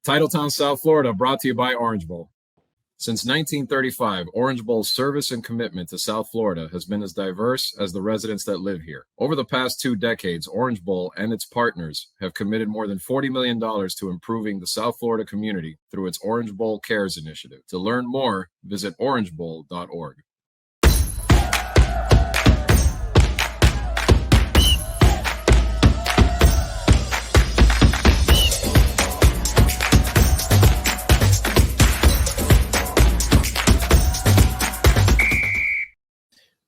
Titletown South Florida, brought to you by Orange Bowl. Since 1935, Orange Bowl's service and commitment to South Florida has been as diverse as the residents that live here. Over the past 2 decades, Orange Bowl and its partners have committed more than $40 million to improving the South Florida community through its Orange Bowl Cares initiative. To learn more, visit orangebowl.org.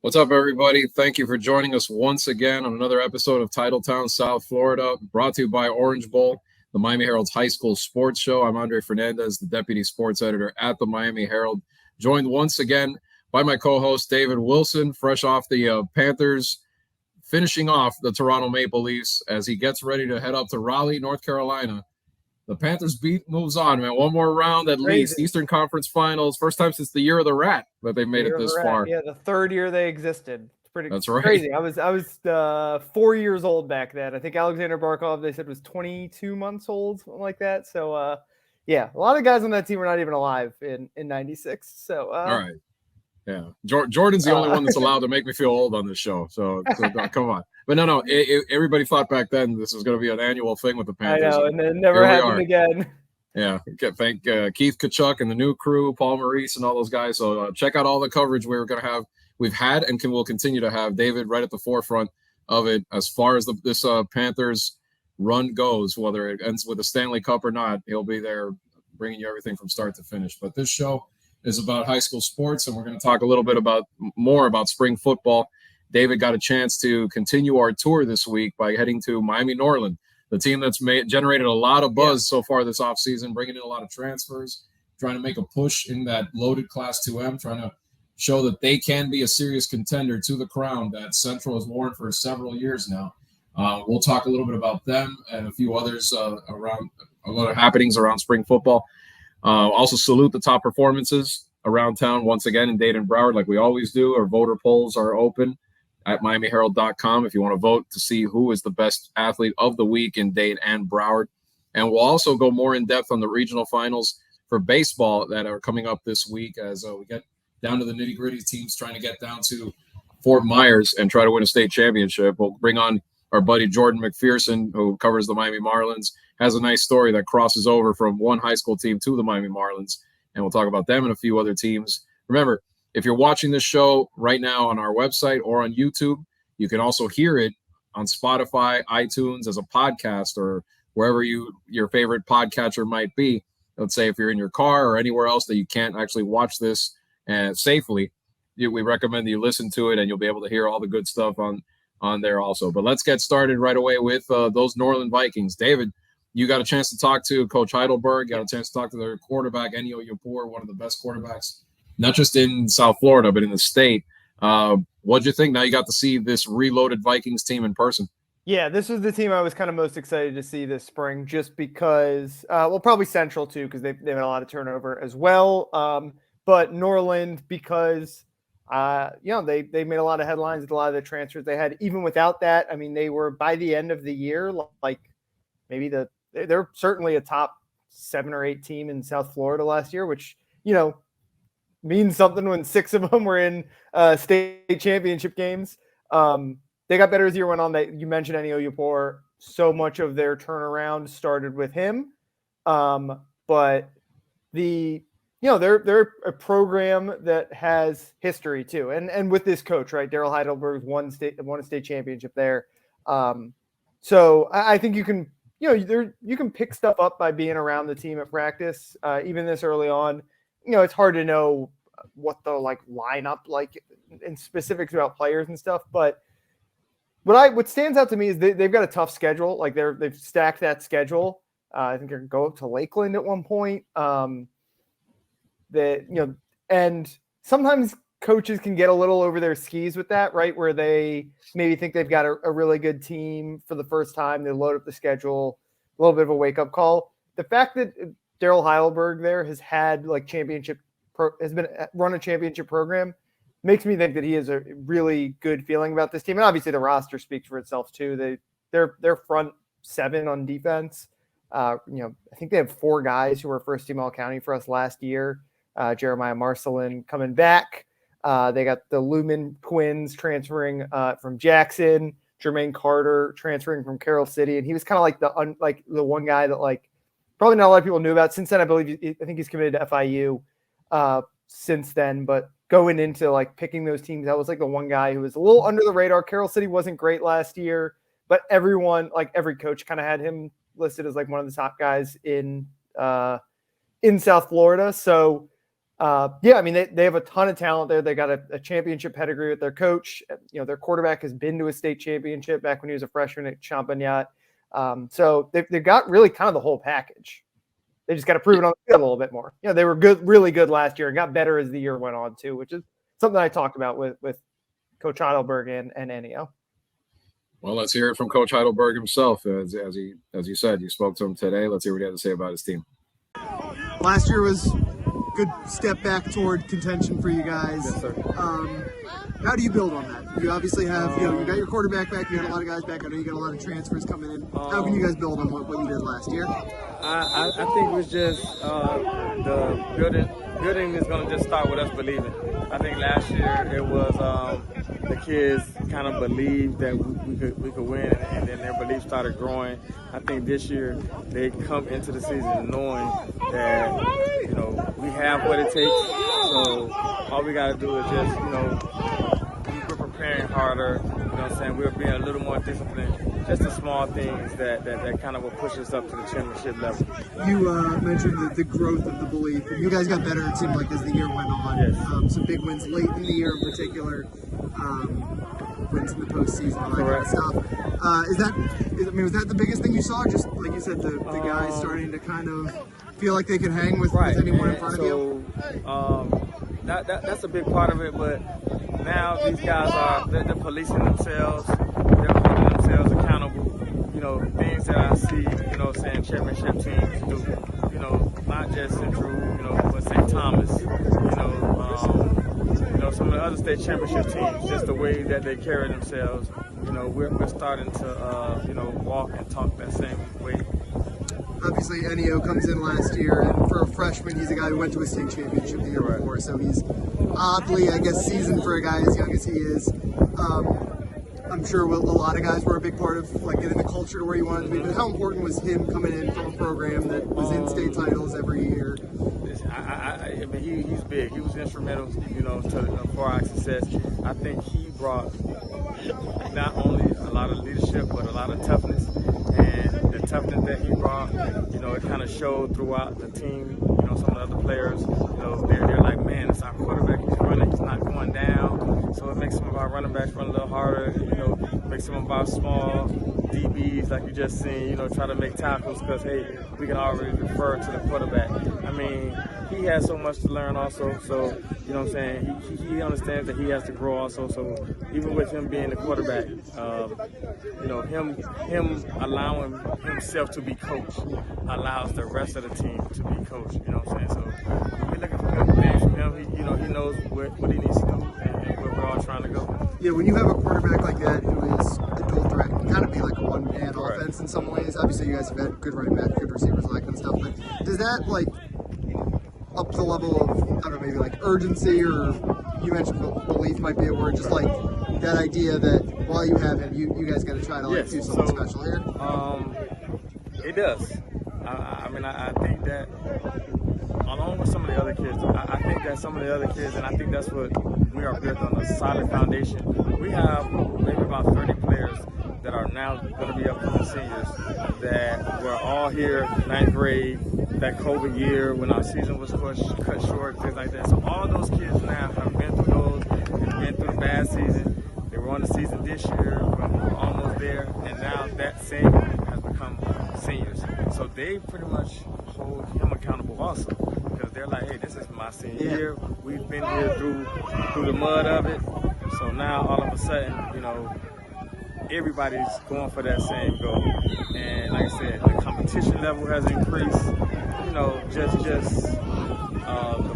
What's up, everybody? Thank you for joining us once again on another episode of Titletown South Florida, brought to you by Orange Bowl, the Miami Herald's high school sports show. I'm Andre Fernandez, the deputy sports editor at the Miami Herald, joined once again by my co-host David Wilson, fresh off the Panthers, finishing off the Toronto Maple Leafs as he gets ready to head up to Raleigh, North Carolina. The Panthers beat moves on, man. One more round at least. Eastern Conference Finals. First time since the year of the rat that they made it this far. Yeah, the third year they existed. It's pretty That's right. Crazy. I was 4 years old back then. I think Alexander Barkov, they said, was 22 months old, something like that. So, yeah, a lot of guys on that team were not even alive in 96. So, all right. Yeah. Jordan's the only one that's allowed to make me feel old on this show. So come on. But no, everybody thought back then this was going to be an annual thing with the Panthers. I know, and then never happened again. Yeah. Thank Keith Kachuk and the new crew, Paul Maurice and all those guys. So check out all the coverage we've had and will continue to have. David right at the forefront of it as far as this Panthers run goes, whether it ends with a Stanley Cup or not. He'll be there bringing you everything from start to finish. But this show is about high school sports, and we're going to talk a little bit more about spring football. David got a chance to continue our tour this week by heading to Miami Norland, the team that's generated a lot of buzz so far this offseason, bringing in a lot of transfers, trying to make a push in that loaded Class 2M, trying to show that they can be a serious contender to the crown that Central has worn for several years now. We'll talk a little bit about them and a few others around a lot of happenings around spring football. Also salute the top performances around town once again in Dade and Broward, like we always do. Our voter polls are open at MiamiHerald.com if you want to vote to see who is the best athlete of the week in Dade and Broward. And we'll also go more in depth on the regional finals for baseball that are coming up this week as we get down to the nitty-gritty teams trying to get down to Fort Myers and try to win a state championship. We'll bring on our buddy Jordan McPherson, who covers the Miami Marlins, has a nice story that crosses over from one high school team to the Miami Marlins, and we'll talk about them and a few other teams. Remember, if you're watching this show right now on our website or on YouTube, you can also hear it on Spotify, iTunes as a podcast, or wherever your favorite podcatcher might be. Let's say if you're in your car or anywhere else that you can't actually watch this safely, we recommend that you listen to it, and you'll be able to hear all the good stuff on there also. But let's get started right away with those Norland Vikings. David, you got a chance to talk to Coach Heidelberg, got a chance to talk to their quarterback, Ennio Yapur, one of the best quarterbacks, not just in South Florida, but in the state. What'd you think? Now you got to see this reloaded Vikings team in person. Yeah, this was the team I was kind of most excited to see this spring just because, probably Central too, because they've had a lot of turnover as well. But Norland because, they made a lot of headlines with a lot of the transfers they had. Even without that, I mean, they were by the end of the year, like maybe they're certainly a top 7 or 8 team in South Florida last year, which, means something when 6 of them were in state championship games. They got better as the year went on. You mentioned Ennio Yapur. So much of their turnaround started with him. But they're a program that has history too. And with this coach, right, Daryl Heidelberg won a state championship there. So I think you can, you can pick stuff up by being around the team at practice, even this early on. It's hard to know what the lineup in specifics about players and stuff. But what stands out to me is they've got a tough schedule. Like they've stacked that schedule. I think they're going to go up to Lakeland at one point. And sometimes coaches can get a little over their skis with that, right? Where they maybe think they've got a really good team for the first time. They load up the schedule, a little bit of a wake-up call. The fact that Daryl Heidelberg there has had run a championship program makes me think that he has a really good feeling about this team. And obviously the roster speaks for itself too. Their front 7 on defense I think they have 4 guys who were first team all county for us last year. Jeremiah Marcelin coming back. They got the Lumen twins transferring from Jackson, Jermaine Carter transferring from Carroll City. And he was kind of like the one guy that probably not a lot of people knew about. Since then, I think he's committed to FIU since then, but going into picking those teams, that was the one guy who was a little under the radar. Carroll City wasn't great last year, but everyone, every coach kind of had him listed as one of the top guys in South Florida. So they have a ton of talent there. They got a championship pedigree with their coach. Their quarterback has been to a state championship back when he was a freshman at Champagnat. So they've got really kind of the whole package. They just got to prove it on the field a little bit more. They were good, really good last year and got better as the year went on too, which is something I talked about with Coach Heidelberg and Ennio. Well, let's hear it from Coach Heidelberg himself. As you said, you spoke to him today. Let's hear what he had to say about his team. Last year was a good step back toward contention for you guys. Yes, sir. How do you build on that? You obviously have, you got your quarterback back. You got a lot of guys back. I know you got a lot of transfers coming in. How can you guys build on what you did last year? I think it was just the building is going to just start with us believing. I think last year it was the kids kind of believed that we could win, and then their belief started growing. I think this year they come into the season knowing that we have what it takes. So all we got to do is just we're preparing harder. You know what I'm saying? We're being a little more disciplined. Just the small things that kind of will push us up to the championship level. You mentioned the growth of the belief. You guys got better, it seemed like, as the year went on. Yes. Some big wins late in the year in particular. Wins in the postseason, all that kind of stuff. Was that the biggest thing you saw? Just like you said, the guys starting to kind of feel like they can hang with anyone in front of you? That's a big part of it, but now these guys they're policing themselves. They're holding themselves accountable. Things that I see, saying championship teams do, not just in Drew, but St. Thomas, some of the other state championship teams, just the way that they carry themselves, we're starting to, walk and talk that same way. Obviously, Ennio comes in last year, and for a freshman, he's a guy who went to a state championship the year before, so he's oddly, I guess, seasoned for a guy as young as he is. I'm sure a lot of guys were a big part of getting the culture to where you wanted to be, but how important was him coming in from a program that was in state titles every year? I mean, he's big. He was instrumental, for our success. I think he brought not only a lot of leadership, but a lot of toughness. And the toughness that he brought, it kind of showed throughout the team. Some of the other players, they're like, man, it's our quarterback. He's running. He's not going down. So it makes some of our running backs run a little harder. Makes some of our small DBs, like you just seen, try to make tackles because, hey, we can already refer to the quarterback. I mean, he has so much to learn also. So, you know what I'm saying? He understands that he has to grow also. So even with him being the quarterback, him allowing himself to be coached allows the rest of the team to be coached. You know what I'm saying? So we're looking for good things from him. He knows what he needs to do and where we're all trying to go. Yeah, when you have a quarterback like that who is a dual threat, it can kind of be like a one-man offense in some ways. Obviously, you guys have had good running back, good receivers, all that kind of stuff. But does that up the level of, I don't know, maybe urgency, or you mentioned belief might be a word, just that idea that while you have him, you guys got to try to do something special here? It does. I think that along with some of the other kids, I think that some of the other kids, and I think that's what we are built on, a solid foundation. We have maybe about 30 players that are now going to be upcoming seniors that were all here 9th grade, that COVID year when our season was cut short, things like that. So all those kids now have been through those, they've been through the bad season. They were on the season this year, but we were almost there, and now that same group has become seniors. So they pretty much hold him accountable also, because they're like, hey, this is my senior year. We've been here through the mud of it. So now all of a sudden, everybody's going for that same goal. And like I said, the competition level has increased.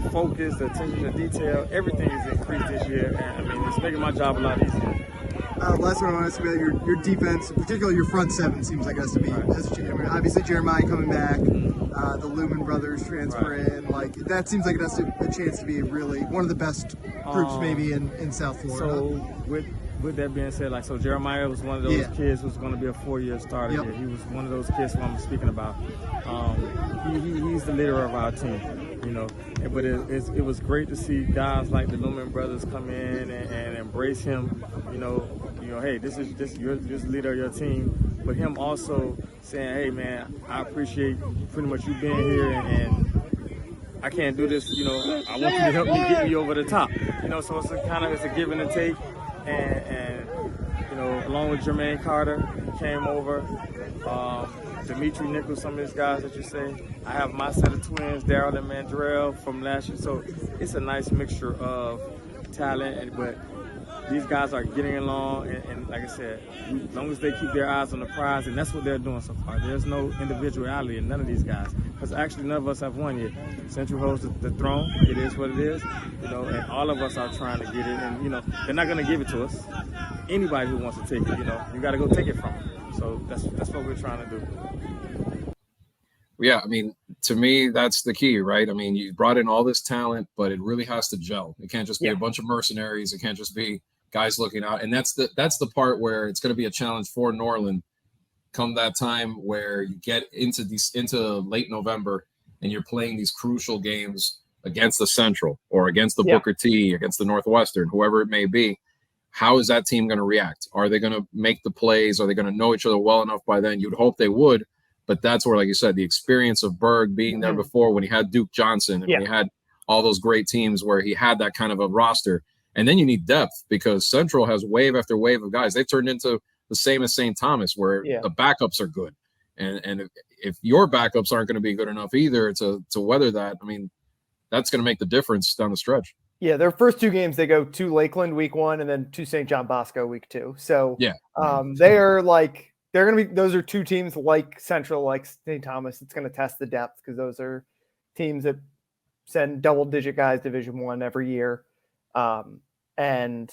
The focus, the attention to detail, everything has increased this year. And it's making my job a lot easier. Last one I want to ask about your defense, particularly your front seven, seems like it has to be. I mean, obviously, Jeremiah coming back, the Lumen brothers transfer in. Like that seems like it has a chance to be really one of the best groups maybe in South Florida. So with that being said, so Jeremiah was one of those kids who's going to be a 4-year starter here. He was one of those kids who I'm speaking about. He's the leader of our team, But it was great to see guys like the Lumen brothers come in and embrace him. Hey, this is the leader of your team. But him also saying, hey man, I appreciate pretty much you being here and I can't do this. I want you to help me get me over the top. So it's a give and a take. And along with Jermaine Carter, who came over, Dimitri Nichols, some of these guys that you say. I have my set of twins, Daryl and Mandrell from last year. So it's a nice mixture of talent, but these guys are getting along, and like I said, as long as they keep their eyes on the prize, and that's what they're doing so far. There's no individuality in none of these guys, because actually none of us have won yet. Central holds the throne. It is what it is, and all of us are trying to get it, and they're not going to give it to us. Anybody who wants to take it, you got to go take it from them. So that's what we're trying to do. Yeah, I mean, to me, that's the key, right? I mean, you brought in all this talent, but it really has to gel. It can't just be a bunch of mercenaries. It can't just be guys looking out. And that's the part where it's going to be a challenge for Norland come that time where you get into late November and you're playing these crucial games against the Central or against the Booker T, against the Northwestern, whoever it may be. How is that team going to react? Are they going to make the plays? Are they going to know each other well enough by then? You'd hope they would. But that's where, like you said, the experience of Berg being there before when he had Duke Johnson and when he had all those great teams where he had that kind of a roster. And then you need depth because Central has wave after wave of guys. They've turned into the same as St. Thomas where the backups are good. And if your backups aren't going to be good enough either to weather that, I mean, that's going to make the difference down the stretch. Yeah, their first two games, they go to Lakeland week 1 and then to St. John Bosco week 2. So they are like, they're going to be, those are two teams like Central, like St. Thomas. It's going to test the depth because those are teams that send double-digit guys Division I every year. And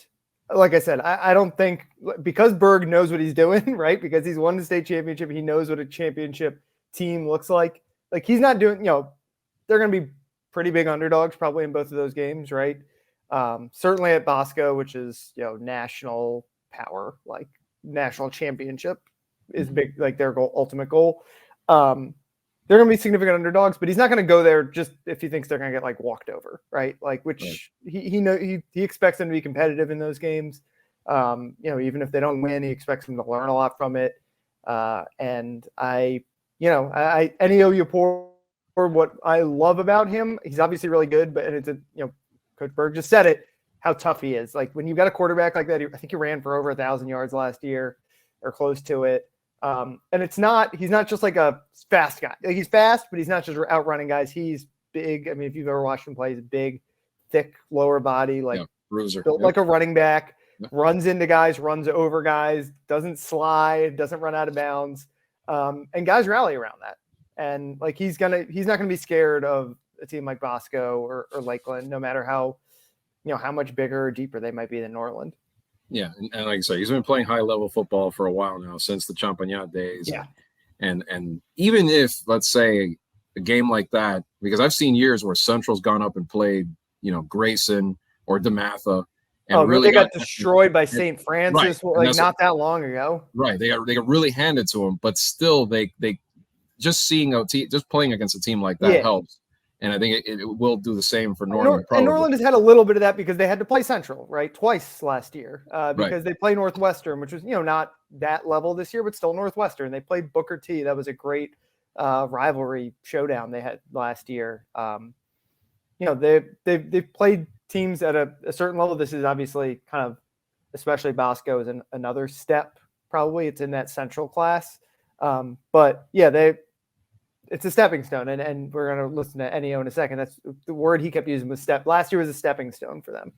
like I said, I don't think because Berg knows what he's doing, right? Because he's won the state championship, he knows what a championship team looks like. Like he's not doing, they're going to be pretty big underdogs probably in both of those games, right? Certainly at Bosco, which is, national power, like national championship is big, like their goal, ultimate goal. They're going to be significant underdogs, but he's not going to go there just if he thinks they're going to get like walked over, right? Like, which he expects them to be competitive in those games. Even if they don't win, he expects them to learn a lot from it. And I Ennio Yapor, what I love about him, he's obviously really good, but it's Coach Berg just said it, how tough he is. Like when you've got a quarterback like that, I think he ran for over 1,000 yards last year or close to it. And he's not just like a fast guy. Like he's fast, but he's not just outrunning guys. He's big. I mean, if you've ever watched him play, he's big, thick lower body, like bruiser, built like a running back, runs into guys, runs over guys, doesn't slide, doesn't run out of bounds. And guys rally around that. And like he's not gonna be scared of a team like Bosco or Lakeland, no matter how much bigger or deeper they might be than Norland. Yeah, and like I said, he's been playing high-level football for a while now, since the Champagnat days. Yeah. And even if, let's say, a game like that, because I've seen years where Central's gone up and played, Grayson or DeMatha. And really they got destroyed by St. Francis not that long ago. Right. They got really handed to them, but still they just seeing just playing against a team like that helps. And I think it will do the same for Norland. And Norland has had a little bit of that because they had to play Central, right, twice last year because they play Northwestern, which was, not that level this year, but still Northwestern. They played Booker T. That was a great rivalry showdown they had last year. They've played teams at a certain level. This is obviously kind of, especially Bosco, is another step. Probably it's in that Central class. But yeah, it's a stepping stone, and we're going to listen to Ennio in a second. That's the word he kept using was step. Last year was a stepping stone for them.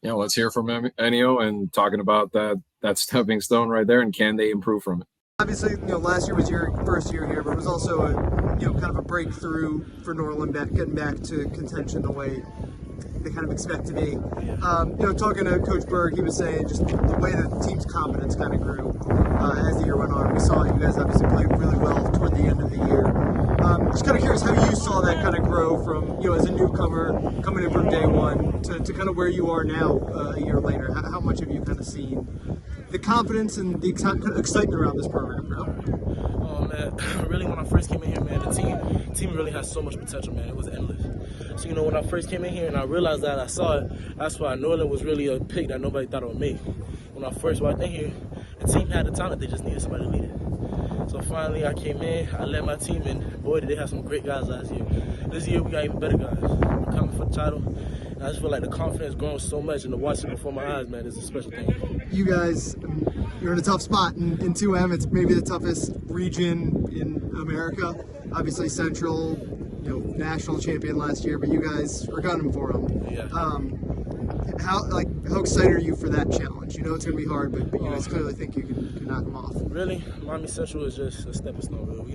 Yeah, let's hear from Ennio and talking about that stepping stone right there, and can they improve from it? Obviously, last year was your first year here, but it was also a kind of a breakthrough for Norland getting back to contention the way they kind of expect to be. Talking to Coach Berg, he was saying just the way the team's confidence kind of grew as the year went on. We saw you guys obviously play really well toward the end of the year. Just kind of curious how you saw that kind of grow from, as a newcomer coming in from day one to kind of where you are now a year later. How much have you kind of seen the confidence and the excitement around this program grow? Oh man, really when I first came in here, man, the team really has so much potential, man. It was endless. So when I first came in here and I realized that, I saw it, that's why Norland was really a pick that nobody thought it would make. When I first walked in here, the team had the talent, they just needed somebody to lead it. So finally I came in, I led my team, and boy did they have some great guys last year. This year we got even better guys. We're coming for the title. And I just feel like the confidence growing so much, and to watch it before my eyes, man, is a special thing. You guys, you're in a tough spot in 2M. It's maybe the toughest region in America. Obviously Central, national champion last year, but you guys are gunning for them. Yeah. How excited are you for that challenge? It's going to be hard, but you guys clearly think you can knock them off. Really, Miami Central is just a stepping stone. Really.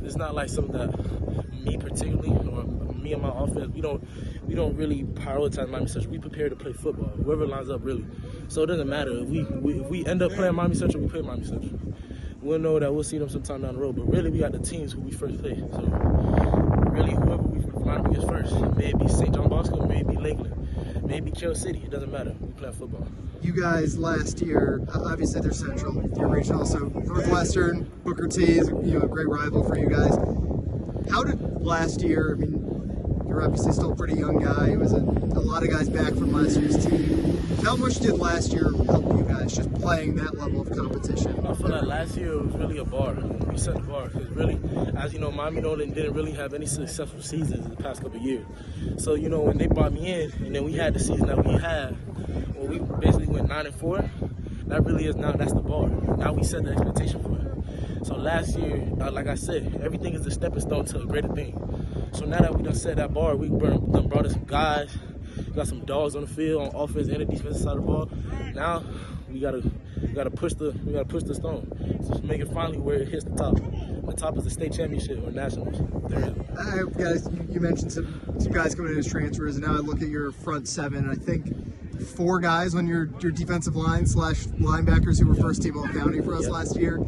It's not like something that me particularly or me and my offense, we don't really prioritize Miami Central. We prepare to play football, whoever lines up really. So it doesn't matter if we end up playing Miami Central, we play Miami Central. We'll know that we'll see them sometime down the road. But really, we got the teams who we first play. So really, whoever we line up against first, maybe St. John Bosco, maybe Lakeland. Maybe Carroll City, it doesn't matter. We play football. You guys last year, obviously they're Central, you're regional, so Northwestern, Booker T is a great rival for you guys. How did last year, you're obviously still a pretty young guy, it was a lot of guys back from last year's team. How much did last year help you guys just playing that level of competition? I feel like last year was really a bar. We set the bar because really, as you know, Miami Norland didn't really have any successful seasons in the past couple of years. So when they brought me in, and then we had the season that we had, where we basically went 9-4. That really is that's the bar. Now we set the expectation for it. So last year, like I said, everything is a stepping stone to a greater thing. So now that we done set that bar, we done brought us some guys. We got some dogs on the field on offense and the defensive side of the ball. Now we gotta push the stone. So make it finally where it hits the top. The top is the state championship or nationals. Guys, you mentioned some guys coming in as transfers, and now I look at your front seven, and I think 4 guys on your defensive line / linebackers who were first team All-County for us last year.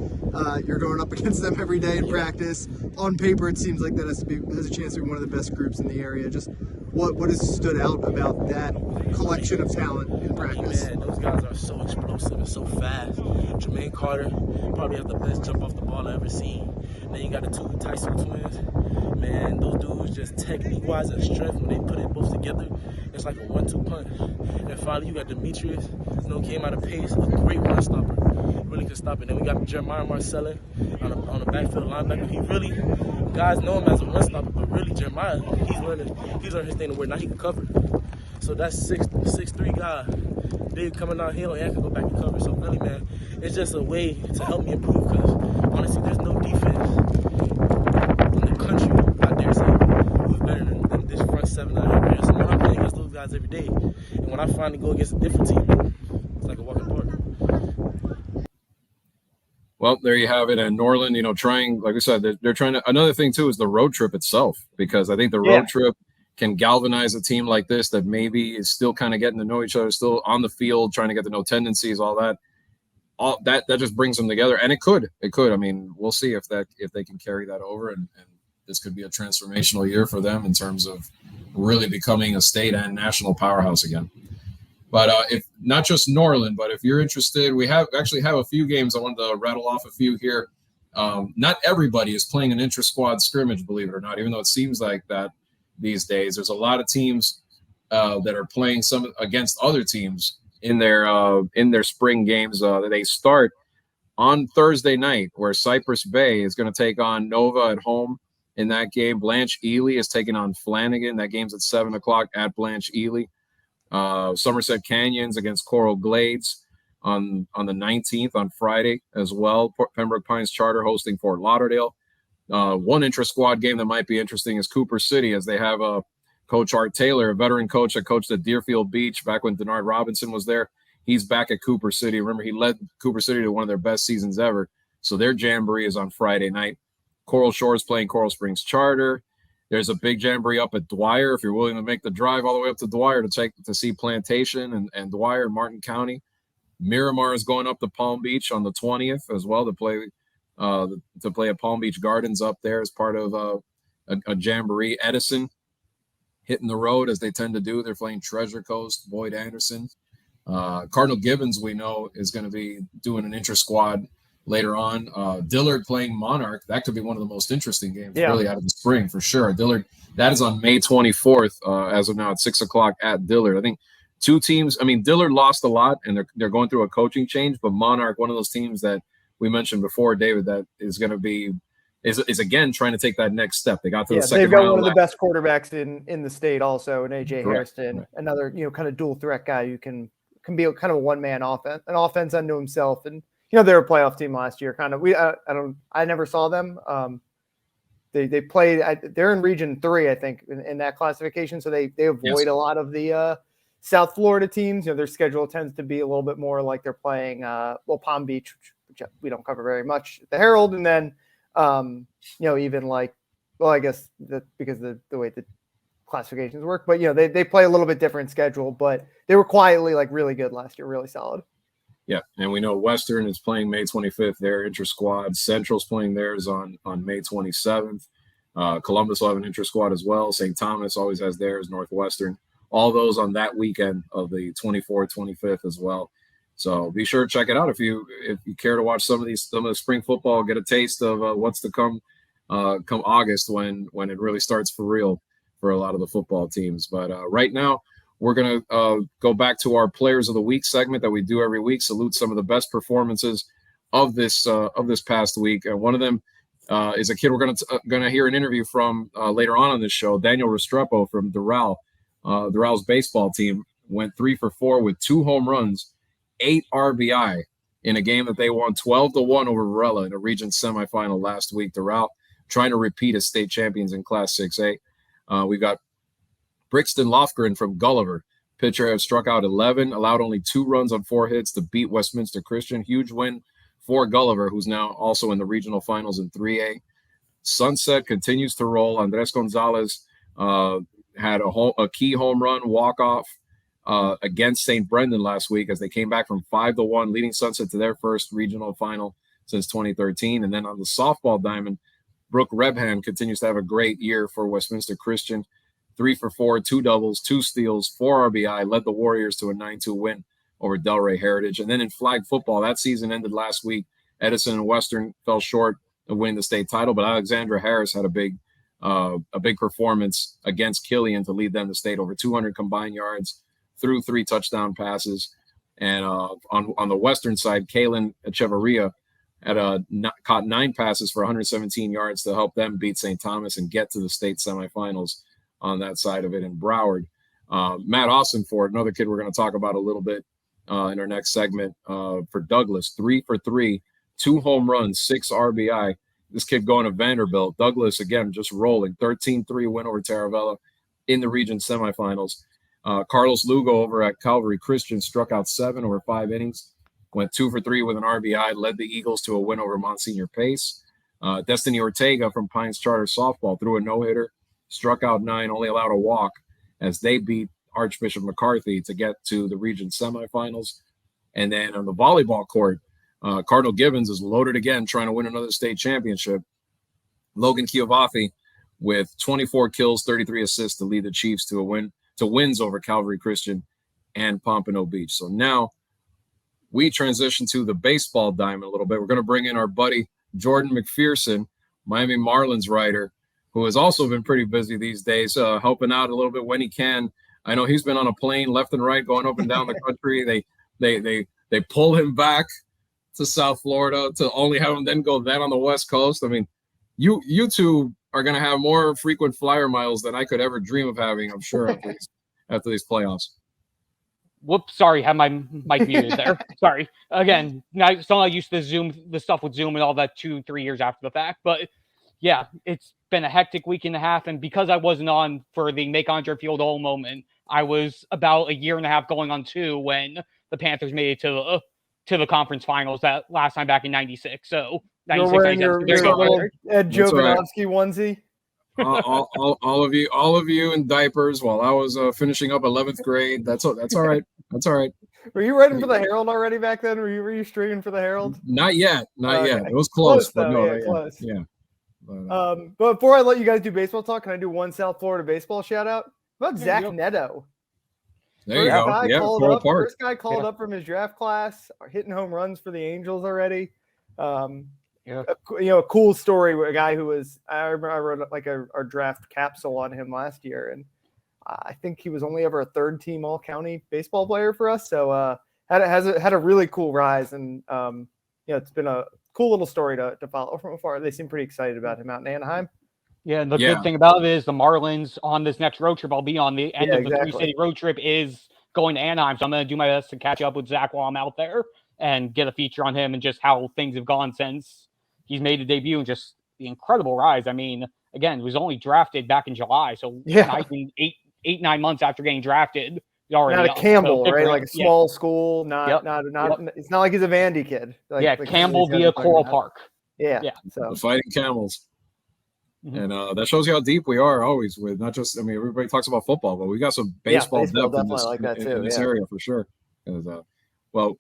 You're going up against them every day in practice. On paper, it seems like that has a chance to be one of the best groups in the area. Just what has stood out about that collection of talent in practice? Man, those guys are so explosive and so fast. Jermaine Carter probably has the best jump off the ball I've ever seen. Then you got the 2 Tyson twins. Man, those dudes just technique-wise and strength, when they put it both together, it's like a 1-2 punch. And finally, you got Demetrius. Came out of pace, a great run stopper. Really could stop it. Then we got Jeremiah Marcellin on the backfield linebacker. He really, guys know him as a run stopper, but really Jeremiah, he's learned his thing to where now he can cover. So that's 6'3" guy, big coming downhill and can go back and cover. So really, man, it's just a way to help me improve because honestly, there's no defense in the country, I dare say, who's better than this front seven out here. So when I'm playing against those guys every day, and when I finally go against a different team, it's like a walk in the park. Well, there you have it. And Norland, trying, like we said, they're trying to. Another thing too is the road trip itself, because I think the road trip can galvanize a team like this that maybe is still kind of getting to know each other, still on the field, trying to get to know tendencies, all that. All that just brings them together, and it could. I mean, we'll see if they can carry that over, and this could be a transformational year for them in terms of really becoming a state and national powerhouse again. But if not just Norland, but if you're interested, we actually have a few games. I wanted to rattle off a few here. Not everybody is playing an intra-squad scrimmage, believe it or not, even though it seems like that these days. There's a lot of teams that are playing some against other teams in their spring games. They start on Thursday night, where Cypress Bay is going to take on Nova at home. In that game, Blanche Ely is taking on Flanagan. That game's at 7:00 at Blanche Ely. Somerset Canyons against Coral Glades on the 19th on Friday as well. Pembroke Pines Charter hosting Fort Lauderdale. One intra-squad game that might be interesting is Cooper City, as they have Coach Art Taylor, a veteran coach that coached at Deerfield Beach back when Denard Robinson was there. He's back at Cooper City. Remember, he led Cooper City to one of their best seasons ever. So their jamboree is on Friday night. Coral Shores playing Coral Springs Charter. There's a big jamboree up at Dwyer if you're willing to make the drive all the way up to Dwyer to see Plantation and Dwyer in Martin County. Miramar is going up to Palm Beach on the 20th as well to play at Palm Beach Gardens up there as part of a jamboree. Edison hitting the road as they tend to do. They're playing Treasure Coast, Boyd Anderson. Cardinal Gibbons, we know, is going to be doing an intra-squad later on. Dillard playing Monarch. That could be one of the most interesting games really out of the spring for sure. Dillard, that is on May 24th as of now at 6 o'clock at Dillard. I think two teams, I mean, Dillard lost a lot and they're going through a coaching change, but Monarch, one of those teams that we mentioned before, David, that is going to be is again trying to take that next step. They got to the second round. They've got one of the best quarterbacks in the state also, and AJ Hairston, right. Another kind of dual threat guy who can be a kind of a one-man offense, an offense unto himself. And they're a playoff team last year. Kind of I never saw them. They played. They're in Region 3, I think, in that classification. So they avoid a lot of the South Florida teams. Their schedule tends to be a little bit more like they're playing Palm Beach, which we don't cover very much, the Herald, and then even like, well, I guess because the way the classifications work, but they play a little bit different schedule, but they were quietly like really good last year, really solid. Yeah, and we know Western is playing May 25th, their inter-squad. Central's playing theirs on May 27th. Columbus will have an inter-squad as well. St. Thomas always has theirs, Northwestern. All those on that weekend of the 24th, 25th as well. So be sure to check it out if you care to watch some of the spring football, get a taste of what's to come August when it really starts for real for a lot of the football teams. But right now, we're going to go back to our Players of the Week segment that we do every week, salute some of the best performances of this past week. One of them is a kid we're going to hear an interview from later on this show, Daniel Restrepo from Doral. Doral's baseball team went 3 for 4 with 2 home runs, 8 RBI in a game that they won 12-1 over Varela in a region semifinal last week. Doral trying to repeat as state champions in Class 6A. We've got Brixton Lofgren from Gulliver. Pitcher has struck out 11, allowed only 2 runs on 4 hits to beat Westminster Christian. Huge win for Gulliver, who's now also in the regional finals in 3A. Sunset continues to roll. Andres Gonzalez had a key home run walk-off against St. Brendan last week as they came back from 5-1, leading Sunset to their first regional final since 2013. And then on the softball diamond, Brooke Rebhan continues to have a great year for Westminster Christian. 3 for 4, 2 doubles, 2 steals, 4 RBI, led the Warriors to a 9-2 win over Delray Heritage. And then in flag football, that season ended last week. Edison and Western fell short of winning the state title, but Alexandra Harris had a big performance against Killian to lead them to state, over 200 combined yards, threw 3 touchdown passes. And on the Western side, Kaylin Echevarria had caught 9 passes for 117 yards to help them beat St. Thomas and get to the state semifinals on that side of it in Broward. Matt Austinford, another kid we're going to talk about a little bit in our next segment, for Douglas, 3 for 3, 2 home runs, 6 RBI. This kid going to Vanderbilt. Douglas, again, just rolling, 13-3 win over Taravella in the region semifinals. Carlos Lugo over at Calvary Christian struck out 7 over 5 innings, went 2 for 3 with an RBI, led the Eagles to a win over Monsignor Pace. Destiny Ortega from Pines Charter Softball threw a no-hitter, struck out 9, only allowed a walk as they beat Archbishop McCarthy to get to the region semifinals. And then on the volleyball court, Cardinal Gibbons is loaded again, trying to win another state championship. Logan Kiovafi with 24 kills, 33 assists to lead the Chiefs to wins over Calvary Christian and Pompano Beach. So now we transition to the baseball diamond a little bit. We're going to bring in our buddy Jordan McPherson, Miami Marlins writer, who has also been pretty busy these days, helping out a little bit when he can. I know he's been on a plane left and right, going up and down the country. They pull him back to South Florida to only have him then go on the West Coast. I mean, you two are going to have more frequent flyer miles than I could ever dream of having, I'm sure, after these playoffs. Whoops, sorry, had my mic muted there. Sorry. Again, now still not used to the stuff with Zoom and all that 2-3 years after the fact. But yeah, it's been a hectic week and a half. And because I wasn't on for the Make Andre Field Hole moment, I was about a year and a half going on 2 when the Panthers made it to the conference finals that last time back in 96. So 96, you're wearing your Ed Jovanovski onesie. all of you in diapers while I was finishing up 11th grade. That's all right. That's all right. Were you writing for the Herald already back then? Were you stringing for the Herald? Not yet. Okay. It was close, but though, no, yeah, close. yeah. But before I let you guys do baseball talk, can I do one South Florida baseball shout out? What about Zach Neto? There you go. Yeah, Coral Park. First guy called up from his draft class, hitting home runs for the Angels already. A cool story with a guy who was, I remember I wrote like our draft capsule on him last year, and I think he was only ever a third team all county baseball player for us. So had a really cool rise, and it's been a cool little story to follow from afar. They seem pretty excited about him out in Anaheim. Yeah, and the good thing about it is the Marlins on this next road trip I'll be on, the end of the three-city road trip is going to Anaheim. So I'm going to do my best to catch up with Zach while I'm out there and get a feature on him and just how things have gone since he's made a debut and just the incredible rise. I mean, again, he was only drafted back in July. So not even 9 months after getting drafted. Already not a Campbell, right? Like a small school, not. It's not like he's a Vandy kid. Campbell via Coral Park. Yeah. So the Fighting Camels. And that shows you how deep we are always with not just, everybody talks about football, but we got some baseball depth in this area for sure. Well,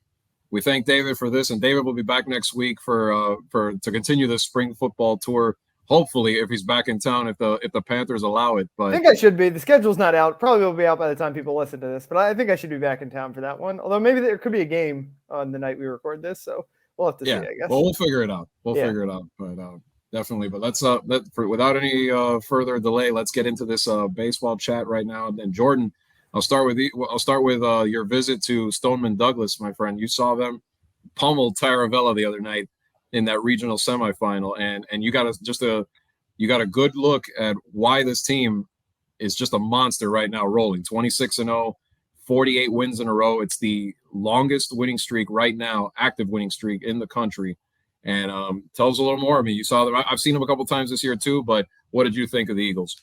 we thank David for this, and David will be back next week to continue the spring football tour. Hopefully, if he's back in town, if the Panthers allow it. But I think I should be. The schedule's not out. Probably will be out by the time people listen to this. But I think I should be back in town for that one. Although maybe there could be a game on the night we record this, so we'll have to see. I guess. Well, we'll figure it out. Figure it out. But definitely. But let's without any further delay, let's get into this baseball chat right now. And then Jordan, I'll start with your visit to Stoneman Douglas, my friend. You saw them pummel Taravella the other night in that regional semifinal, and you got a good look at why this team is just a monster right now, rolling 26-0, 48 wins in a row. It's the longest winning streak right now, active winning streak in the country. And tell us a little more. You saw them. I've seen them a couple times this year too, but what did you think of the Eagles?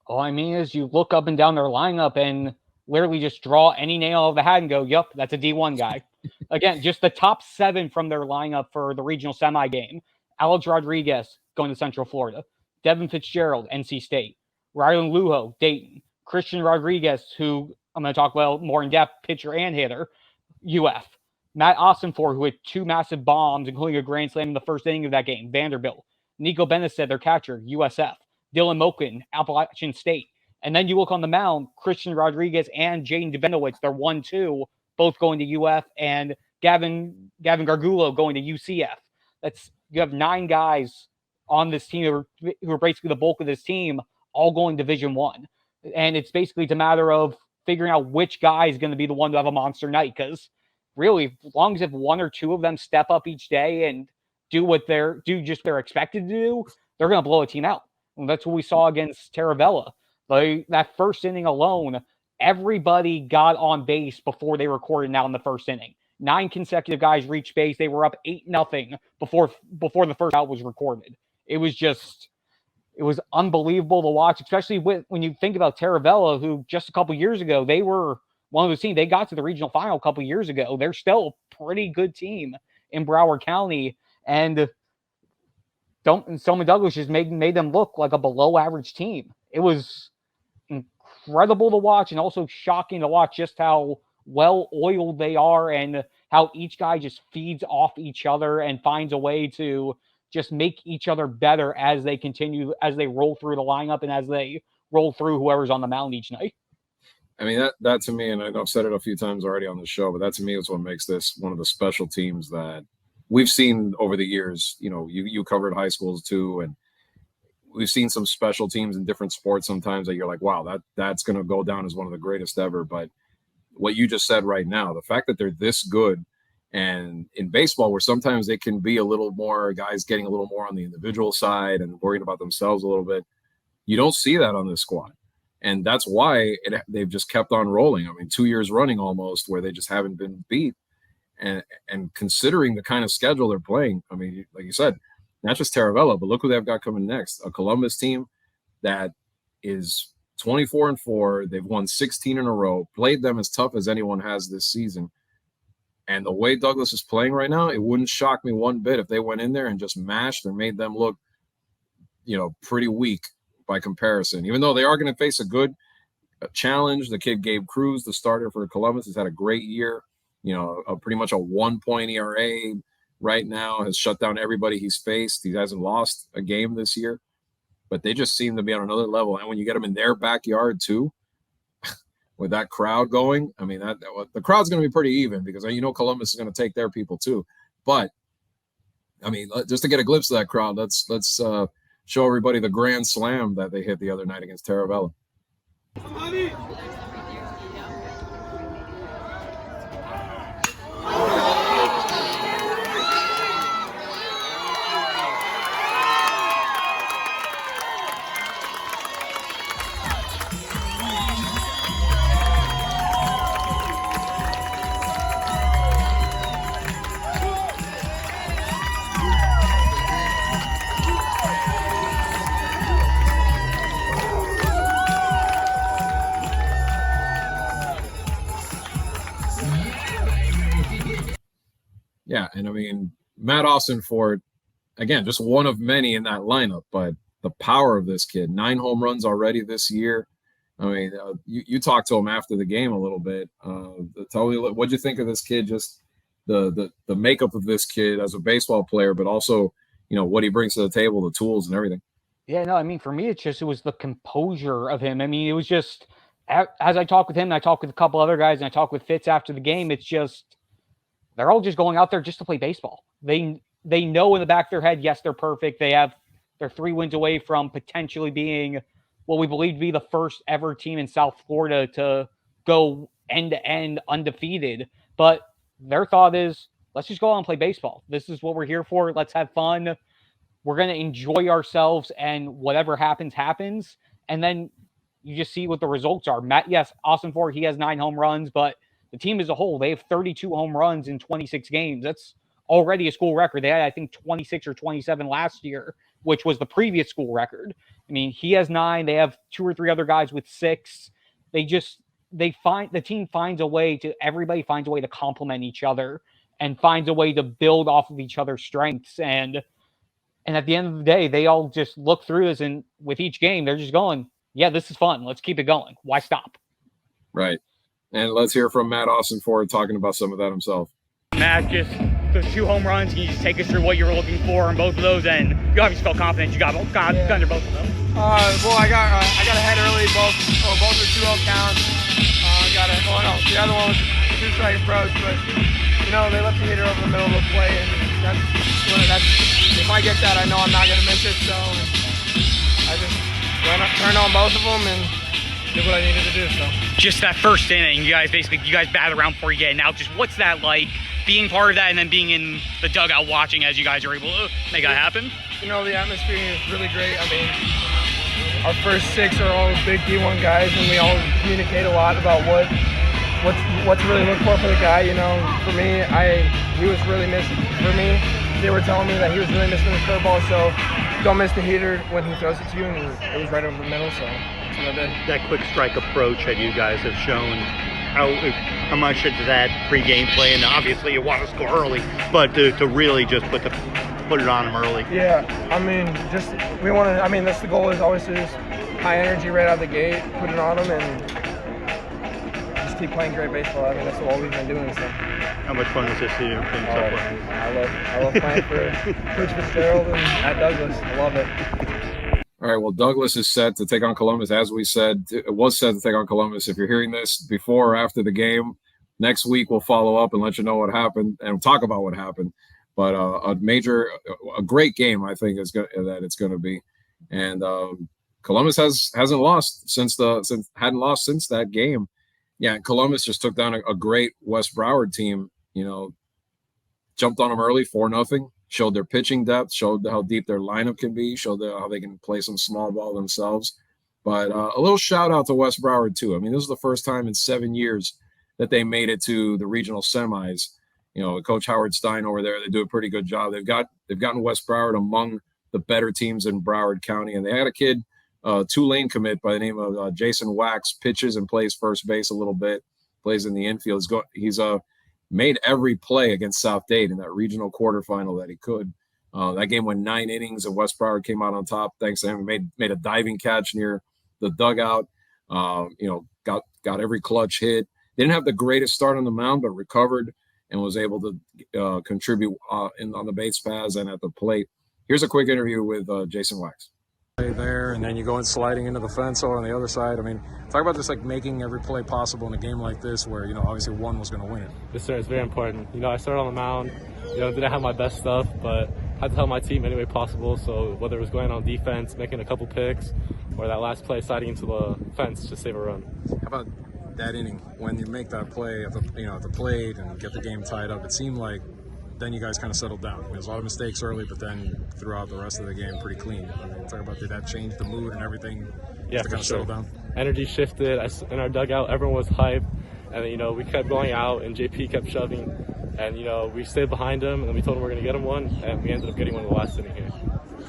All I mean is you look up and down their lineup and literally just draw any nail out of the hat and go, yep, that's a D1 guy. Again, just the top 7 from their lineup for the regional semi game. Alex Rodriguez going to Central Florida. Devin Fitzgerald, NC State. Rylan Lujo, Dayton. Christian Rodriguez, who I'm going to talk about more in depth, pitcher and hitter, UF. Matt Ossenford, who hit 2 massive bombs, including a grand slam in the first inning of that game, Vanderbilt. Nico Benestead, their catcher, USF. Dylan Moken, Appalachian State. And then you look on the mound, Christian Rodriguez and Jaden Devenowitz, they're 1-2, both going to UF, and Gavin Gargulo going to UCF. You have 9 guys on this team who are basically the bulk of this team, all going Division I. And it's basically a matter of figuring out which guy is going to be the one to have a monster night, because really, as long as if 1 or 2 of them step up each day and do what they're expected to do, they're going to blow a team out. And that's what we saw against Taravella. Like that first inning alone, everybody got on base before they recorded now in the first inning. 9 consecutive guys reached base. They were up 8-0 before the first out was recorded. It was unbelievable to watch, especially when you think about Taravella, who just a couple years ago, they were one of the teams. They got to the regional final a couple years ago. They're still a pretty good team in Broward County, and Stoneman Douglas just made them look like a below average team. It was incredible to watch, and also shocking to watch just how well oiled they are and how each guy just feeds off each other and finds a way to just make each other better as they roll through the lineup and as they roll through whoever's on the mound each night. That to me, and I've said it a few times already on the show, but that to me is what makes this one of the special teams that we've seen over the years. You covered high schools too, and we've seen some special teams in different sports sometimes that you're like, wow, that's going to go down as one of the greatest ever. But what you just said right now, the fact that they're this good, and in baseball where sometimes they can be a little more guys getting a little more on the individual side and worrying about themselves a little bit, you don't see that on this squad. And that's why they've just kept on rolling. 2 years running almost where they just haven't been beat. And considering the kind of schedule they're playing, like you said, not just Taravella, but look who they've got coming next. A Columbus team that is 24-4. They've won 16 in a row, played them as tough as anyone has this season. And the way Douglas is playing right now, it wouldn't shock me one bit if they went in there and just mashed and made them look, pretty weak by comparison. Even though they are going to face a good challenge, the kid Gabe Cruz, the starter for Columbus, has had a great year. Pretty much a 1-point ERA right now, has shut down everybody he's faced. He hasn't lost a game this year, but they just seem to be on another level. And when you get them in their backyard too, with that crowd going, I mean, the crowd's going to be pretty even because Columbus is going to take their people too. But I mean, just to get a glimpse of that crowd, let's show everybody the grand slam that they hit the other night against Taravella. Yeah, and I mean, Matt Austinford, again, just one of many in that lineup, but the power of this kid, 9 home runs already this year. I mean, you talked to him after the game a little bit. Tell me, what'd you think of this kid, just the makeup of this kid as a baseball player, but also, what he brings to the table, the tools and everything. Yeah, no, I mean, for me, it was the composure of him. I mean, it was just, as I talked with him, and I talked with a couple other guys, and I talked with Fitz after the game, it's just, they're all just going out there just to play baseball. They know in the back of their head, yes, they're perfect. They're 3 wins away from potentially being what we believe to be the first ever team in South Florida to go end-to-end undefeated. But their thought is, let's just go out and play baseball. This is what we're here for. Let's have fun. We're going to enjoy ourselves, and whatever happens, happens. And then you just see what the results are. Austinford, he has 9 home runs, but the team as a whole, they have 32 home runs in 26 games. That's already a school record. They had, I think, 26 or 27 last year, which was the previous school record. I mean, he has 9. They have 2 or 3 other guys with 6. Everybody finds a way to complement each other and finds a way to build off of each other's strengths. And at the end of the day, they all just look through this, and with each game, they're just going, yeah, this is fun. Let's keep it going. Why stop? Right. And let's hear from Matt Austinford talking about some of that himself. Matt, just those 2 home runs, can you just take us through what you were looking for in both of those? And you obviously felt confident you got under both of them. Well, I got ahead early, both are 2-0 counts. The other one was a 2-strike approach, but they left the hitter over the middle of the plate, and that's if I get that, I know I'm not gonna miss it. So I just turned on both of them and did what I needed to do. So just that first inning, you guys batted around before you get out. Just what's that like, being part of that, and then being in the dugout watching as you guys are able to make that happen? The atmosphere is really great. I mean, our first 6 are all big D1 guys, and we all communicate a lot about what to really look for the guy. For me, he was really missing. For me, they were telling me that he was really missing the curveball, so don't miss the heater when he throws it to you, and it was right over the middle. So that's what I did. That quick strike approach that you guys have shown, how much into that pre-game play, and obviously you want to score early, but to really just put it on him early. Yeah, I mean, that's the goal, is always to just high energy right out of the gate, put it on them, and just keep playing great baseball. I mean, that's what we've been doing. So. How much fun was this to you? I love playing for Coach Fitzgerald and at Douglas. I love it. All right, well, Douglas is set to take on Columbus. As we said, it was set to take on Columbus. If you're hearing this before or after the game, next week we'll follow up and let you know what happened and talk about what happened. But a great game, I think, that it's going to be. And Columbus hasn't lost since that game. Yeah, and Columbus just took down a great West Broward team. Jumped on them early, 4-0. Showed their pitching depth, showed how deep their lineup can be, showed how they can play some small ball themselves. But a little shout out to West Broward too. I mean, this is the first time in 7 years that they made it to the regional semis. Coach Howard Stein over there, they do a pretty good job. They've gotten West Broward among the better teams in Broward County, and they had a kid, Tulane commit by the name of Jason Wax, pitches and plays first base a little bit, plays in the infield. He's made every play against South Dade in that regional quarterfinal that he could. That game went 9 innings, and West Broward came out on top thanks to him. He made a diving catch near the dugout. Got every clutch hit. Didn't have the greatest start on the mound, but recovered and was able to contribute on the base paths and at the plate. Here's a quick interview with Jason Wax. There, and then you go in sliding into the fence over on the other side. I mean, talk about just like making every play possible in a game like this where, obviously one was going to win it. Yes, sir. It's very important. I started on the mound, didn't have my best stuff, but had to help my team any way possible. So whether it was going on defense, making a couple picks, or that last play sliding into the fence to save a run. How about that inning when you make that play at the plate and get the game tied up? It seemed like then you guys kind of settled down. There's a lot of mistakes early, but then throughout the rest of the game, pretty clean. I mean, talk about, did that change the mood and everything? Yeah, to kind of sure. settle down? Energy shifted. In our dugout, everyone was hyped, and we kept going out, and JP kept shoving, and we stayed behind him, and then we told him we're going to get him one, and we ended up getting one in the last inning here.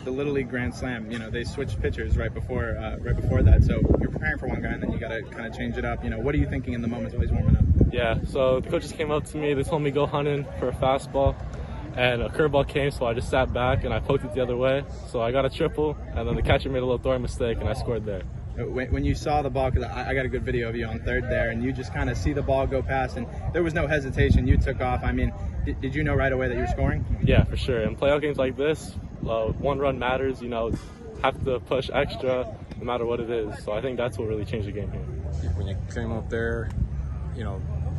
The Little League Grand Slam, they switched pitchers right before that, so you're preparing for one guy, and then you got to kind of change it up. What are you thinking in the moments while he's warming up? Yeah, so the coaches came up to me. They told me go hunting for a fastball. And a curveball came, so I just sat back and I poked it the other way. So I got a triple, and then the catcher made a little throwing mistake, and I scored there. When you saw the ball, because I got a good video of you on third there, and you just kind of see the ball go past, and there was no hesitation. You took off. I mean, did you know right away that you were scoring? Yeah, for sure. In playoff games like this, one run matters. Have to push extra no matter what it is. So I think that's what really changed the game here. When you came up there,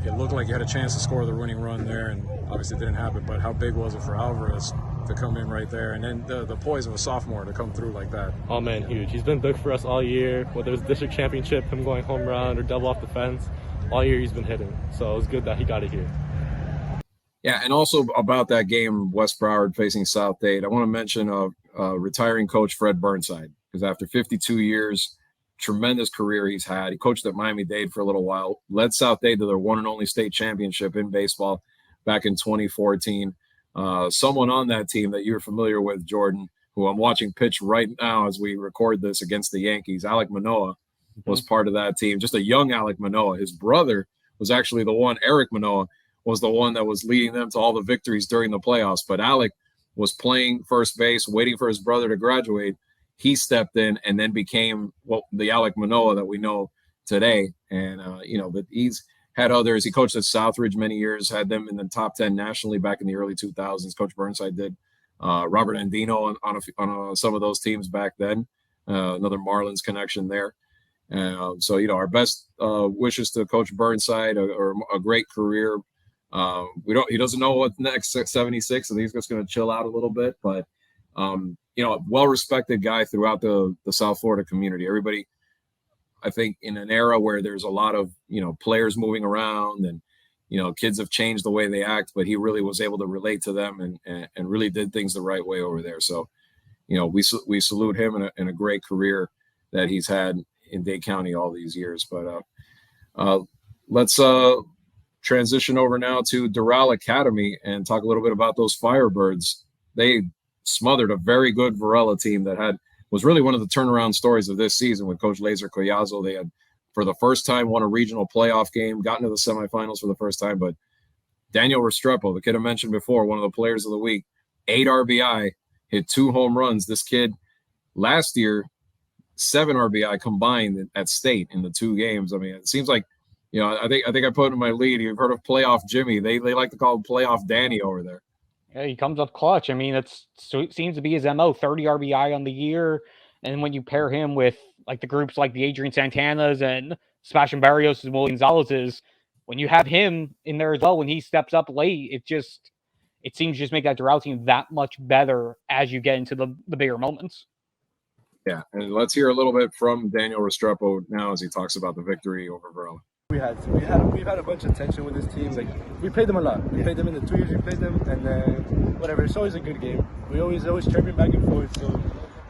it looked like you had a chance to score the winning run there, and obviously it didn't happen, but how big was it for Alvarez to come in right there, and then the poise of a sophomore to come through like that? Oh man, huge. He's been big for us all year, whether it was district championship, him going home run or double off the fence. All year he's been hitting, so it was good that he got it here. Yeah, and also about that game, West Broward facing South Dade, I want to mention retiring coach Fred Burnside, because after 52 years, tremendous career he's had. He coached at Miami-Dade for a little while, led South Dade to their one and only state championship in baseball back in 2014. Someone on that team that you're familiar with, Jordan, who I'm watching pitch right now as we record this against the Yankees, Alek Manoah, was part of that team. Just a young Alek Manoah. His brother was actually Eric Manoah, was the one that was leading them to all the victories during the playoffs. But Alek was playing first base, waiting for his brother to graduate. He stepped in and then became the Alek Manoah that we know today. And, but he's had others. He coached at Southridge many years, had them in the top 10 nationally back in the early 2000s. Coach Burnside did. Robert Andino on some of those teams back then. Another Marlins connection there. So, our best wishes to Coach Burnside, or a great career. He doesn't know what next 76. I think he's just going to chill out a little bit, but a well-respected guy throughout the South Florida community. Everybody, I think, in an era where there's a lot of, players moving around and, kids have changed the way they act, but he really was able to relate to them and really did things the right way over there. So, we salute him in a great career that he's had in Dade County all these years. But let's transition over now to Doral Academy and talk a little bit about those Firebirds. They smothered a very good Varela team that was really one of the turnaround stories of this season with Coach Laser Collazo. They had, for the first time, won a regional playoff game, got into the semifinals for the first time. But Daniel Restrepo, the kid I mentioned before, one of the players of the week, 8 RBI, hit 2 home runs. This kid last year, 7 RBI combined at state in the 2 games. I mean, it seems like, I think I put in my lead. You've heard of Playoff Jimmy. They like to call him Playoff Danny over there. Yeah, he comes up clutch. I mean, it seems to be his MO, 30 RBI on the year. And when you pair him with like the groups like the Adrian Santanas and Sebastian Barrios and William Gonzalez's, when you have him in there as well, when he steps up late, it seems to just make that Doral team that much better as you get into the bigger moments. Yeah, and let's hear a little bit from Daniel Restrepo now as he talks about the victory over Varela. We've had a bunch of tension with this team. Like, we played them a lot. We played them in the 2 years we played them, and then whatever. It's always a good game. We always chirping back and forth. So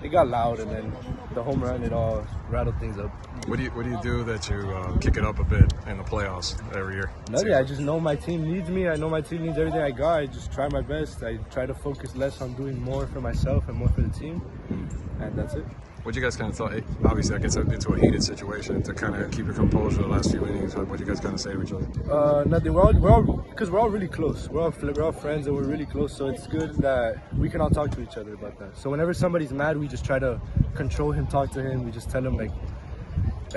it got loud, and then the home run, it all rattled things up. What do you do that you kick it up a bit in the playoffs every year? Nothing. I just know my team needs me. I know my team needs everything I got. I just try my best. I try to focus less on doing more for myself and more for the team, and that's it. What you guys kind of thought? Obviously, that gets into a heated situation to kind of keep your composure the last few innings. What you guys kind of say to each other? Nothing. We're all because we're all really close. We're all friends and we're really close. So it's good that we can all talk to each other about that. So whenever somebody's mad, we just try to control him, talk to him. We just tell him like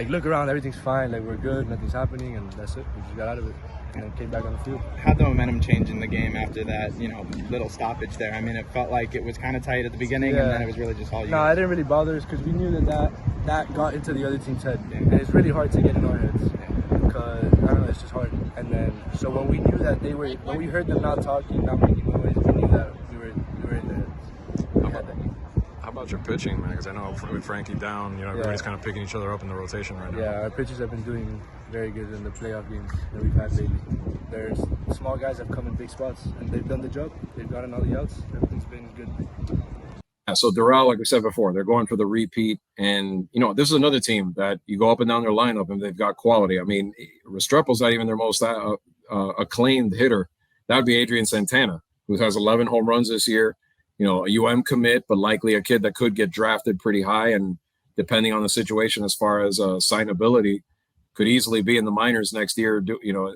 look around, everything's fine, like we're good, nothing's happening, and that's it. We just got out of it and then came back on the field. How'd the momentum change in the game after that, little stoppage there? I mean, it felt like it was kind of tight at the beginning, and then it was really just all you. No, it didn't really bother us because we knew that got into the other team's head, and it's really hard to get in our heads because I don't know, it's just hard. And then so when we knew that when we heard them not talking, not making noise, we knew that we were in their head. How about your pitching, man? Because I know with Frankie down, everybody's kind of picking each other up in the rotation right now. Yeah, our pitchers have been doing very good in the playoff games that we've had lately. There's small guys have come in big spots, and they've done the job. They've gotten all the outs. Everything's been good. Yeah, so Doral, like we said before, they're going for the repeat. And, this is another team that you go up and down their lineup, and they've got quality. I mean, Restrepo's not even their most acclaimed hitter. That would be Adrian Santana, who has 11 home runs this year. A UM commit, but likely a kid that could get drafted pretty high, and depending on the situation as far as signability, could easily be in the minors next year,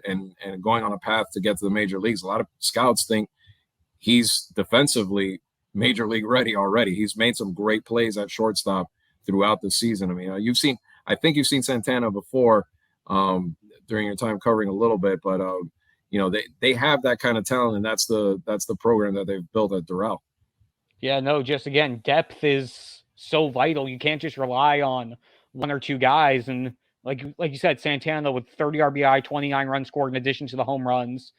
and going on a path to get to the major leagues. A lot of scouts think he's defensively major league ready already. He's made some great plays at shortstop throughout the season. I mean, I think you've seen Santana before during your time covering a little bit, but they have that kind of talent, and that's the program that they've built at Doral. Yeah, no, just again, depth is so vital. You can't just rely on one or two guys. And like you said, Santana with 30 RBI, 29 runs scored in addition to the home runs.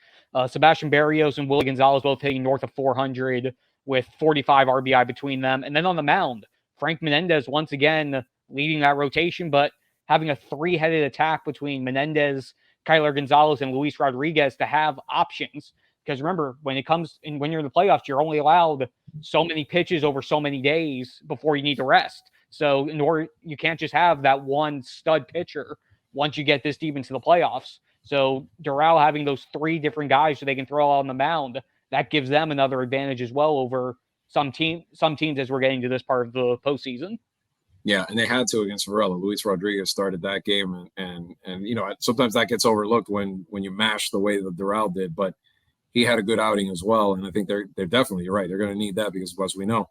Sebastian Barrios and Willie Gonzalez both hitting north of 400 with 45 RBI between them. And then on the mound, Frank Menendez once again leading that rotation, but having a three-headed attack between Menendez, Kyler Gonzalez, and Luis Rodriguez to have options. Because remember, when you're in the playoffs, you're only allowed so many pitches over so many days before you need to rest. So you can't just have that one stud pitcher once you get this deep into the playoffs. So Doral having those three different guys so they can throw out on the mound, that gives them another advantage as well over some teams as we're getting to this part of the postseason. Yeah, and they had to against Varela. Luis Rodriguez started that game, and sometimes that gets overlooked when you mash the way that Doral did, but he had a good outing as well, and I think they're definitely, you're right, they're going to need that because, as we know,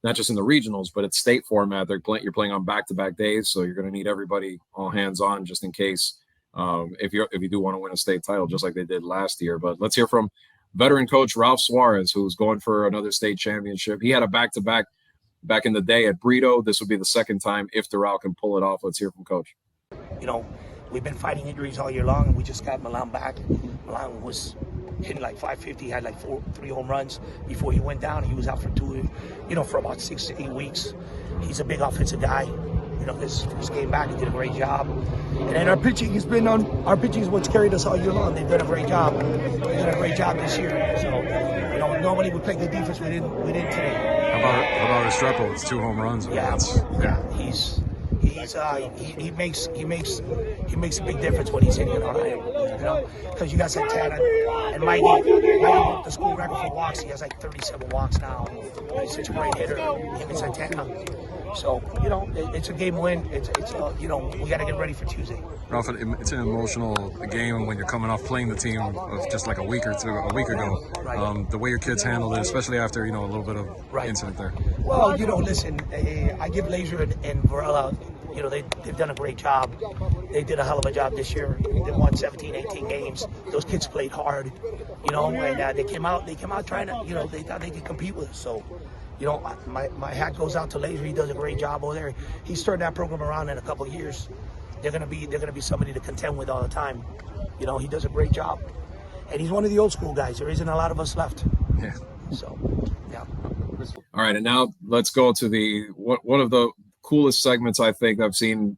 not just in the regionals, but it's state format. You're playing on back-to-back days, so you're going to need everybody all hands on just in case if you do want to win a state title, just like they did last year. But let's hear from veteran coach Ralph Suarez, who's going for another state championship. He had a back-to-back back in the day at Brito. This would be the second time if Doral can pull it off. Let's hear from Coach. We've been fighting injuries all year long, and we just got Milan back. Milan was hitting like 550, had like 3 home runs before he went down. He was out for for about 6 to 8 weeks. He's a big offensive guy. His first game back, he did a great job. And then our pitching is what's carried us all year long. They've done a great job. They've done a great job this year. So, normally we play good defense. We didn't today. How about Restrepo? It's 2 home runs. He makes a big difference when he's hitting on him. Because you got Santana and Mikey broke the school record for walks. He has like 37 walks now. He's such a great hitter. Him and Santana. So it's a game win. It's we got to get ready for Tuesday. Ralph, it's an emotional game when you're coming off playing the team of just like a week ago. Right. The way your kids handled it, especially after a little bit of incident there. Well, listen, I give Laser and Varela. They've done a great job. They did a hell of a job this year. They won 17, 18 games. Those kids played hard, and they came out trying to, they thought they could compete with us. So, my hat goes out to Laser. He does a great job over there. He's turned that program around in a couple of years. They're gonna be somebody to contend with all the time. He does a great job, and he's one of the old school guys. There isn't a lot of us left. Yeah. So, yeah. All right, and now let's go to one of the coolest segments I think I've seen,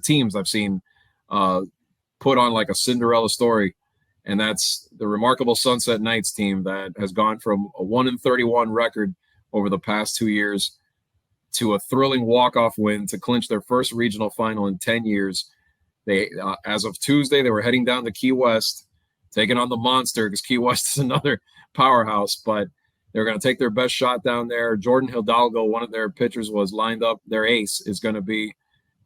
teams I've seen put on like a Cinderella story, and that's the remarkable Sunset Knights team that has gone from a 1-31 record over the past 2 years to a thrilling walk-off win to clinch their first regional final in 10 years. They, as of Tuesday, they were heading down to Key West, taking on the Monster because Key West is another powerhouse, but They're going to take their best shot down there. Jordan Hidalgo, one of their pitchers, was lined up. Their ace is going to be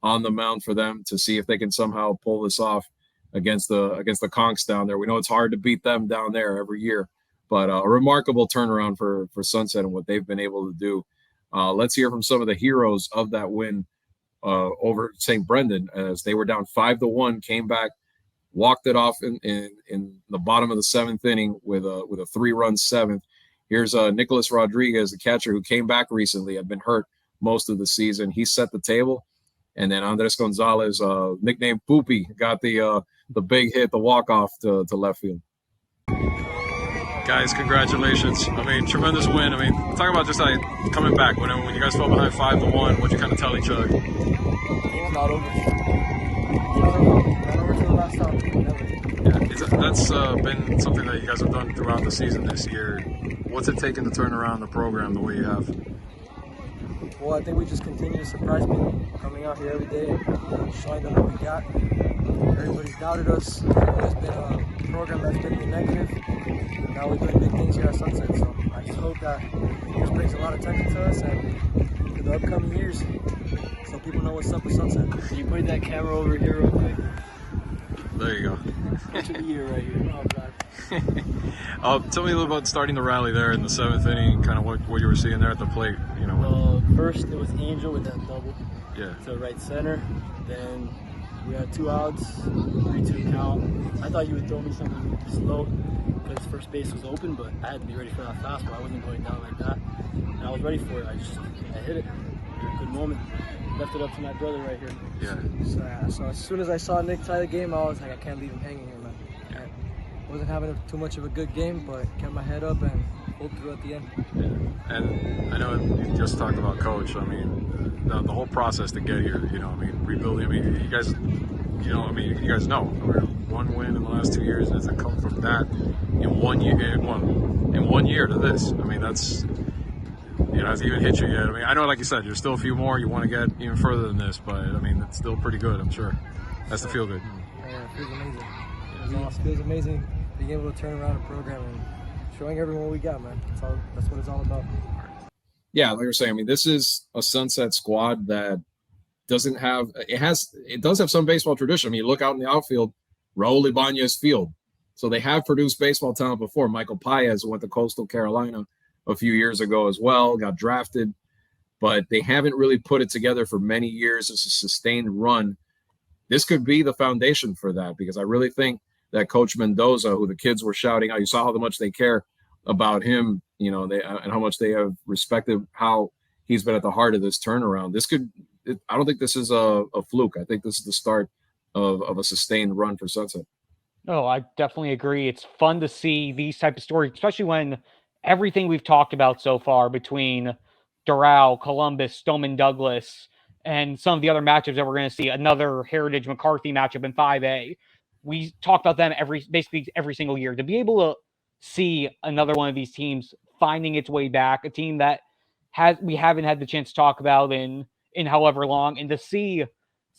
on the mound for them to see if they can somehow pull this off against the Conks down there. We know it's hard to beat them down there every year, but a remarkable turnaround for Sunset and what they've been able to do. Let's hear from some of the heroes of that win over St. Brendan, as they were down 5-1, came back, walked it off in the bottom of the 7th inning with a 3-run 7th. Here's Nicholas Rodriguez, the catcher who came back recently, had been hurt most of the season. He set the table, and then Andres Gonzalez, nicknamed Poopy, got the big hit, the walk-off to left field. Guys, congratulations. I mean, tremendous win. I mean, talk about just like coming back. When you guys fell behind 5-1, what'd you kind of tell each other? It's not over. Not over to the last time. Never. Yeah, that's been something that you guys have done throughout the season this year. What's it taken to turn around the program the way you have? Well, I think we just continue to surprise people, coming out here every day, showing them what we got. Everybody's doubted us. It's been a program that's been negative. Now we're doing big things here at Sunset, so I just hope that this brings a lot of attention to us and for the upcoming years, so people know what's up with Sunset. Can you point that camera over here real quick? There you go. Coach of the year right here. Oh, God. Tell me a little about starting the rally there in the 7th inning, kind of what you were seeing there at the plate. You know. First it was Angel with that double. Yeah. To right center. Then we had 2 outs, 3-2 count. I thought you would throw me something slow because first base was open, but I had to be ready for that fastball. I wasn't going down like that, and I was ready for it. I hit it. A good moment. Left it up to my brother right here. Yeah. So as soon as I saw Nick tie the game, I was like, I can't leave him hanging here, man. I wasn't having too much of a good game, but kept my head up and pulled through at the end. Yeah. And I know you just talked about Coach. I mean, the whole process to get here, you know, I mean, rebuilding. I mean, you guys, you know, I mean, you guys know, one win in the last 2 years, and it's come from that in 1 year, in 1 year to this. I mean, that's, you know, hasn't even hit you yet. I mean, I know, like you said, there's still a few more. You want to get even further than this, but I mean, it's still pretty good, I'm sure. That's to feel good. Yeah, it feels amazing. It feels amazing being able to turn around a program and showing everyone what we got, man. That's what it's all about. Yeah, like you're saying, I mean, this is a Sunset squad that doesn't have – it does have some baseball tradition. I mean, you look out in the outfield, Raul Ibanez Field. So they have produced baseball talent before. Michael Paez went to Coastal Carolina a few years ago as well, got drafted. But they haven't really put it together for many years as a sustained run. This could be the foundation for that, because I really think that Coach Mendoza, who the kids were shouting out, you saw how much they care about him, you know, and how much they have respected how he's been at the heart of this turnaround. I don't think this is a fluke. I think this is the start of a sustained run for Sunset. Oh, I definitely agree. It's fun to see these type of stories, especially when everything we've talked about so far between Doral, Columbus, Stoneman Douglas, and some of the other matchups that we're going to see, another Heritage McCarthy matchup in 5A. We talk about them basically every single year. To be able to see another one of these teams finding its way back, a team that we haven't had the chance to talk about in however long, and to see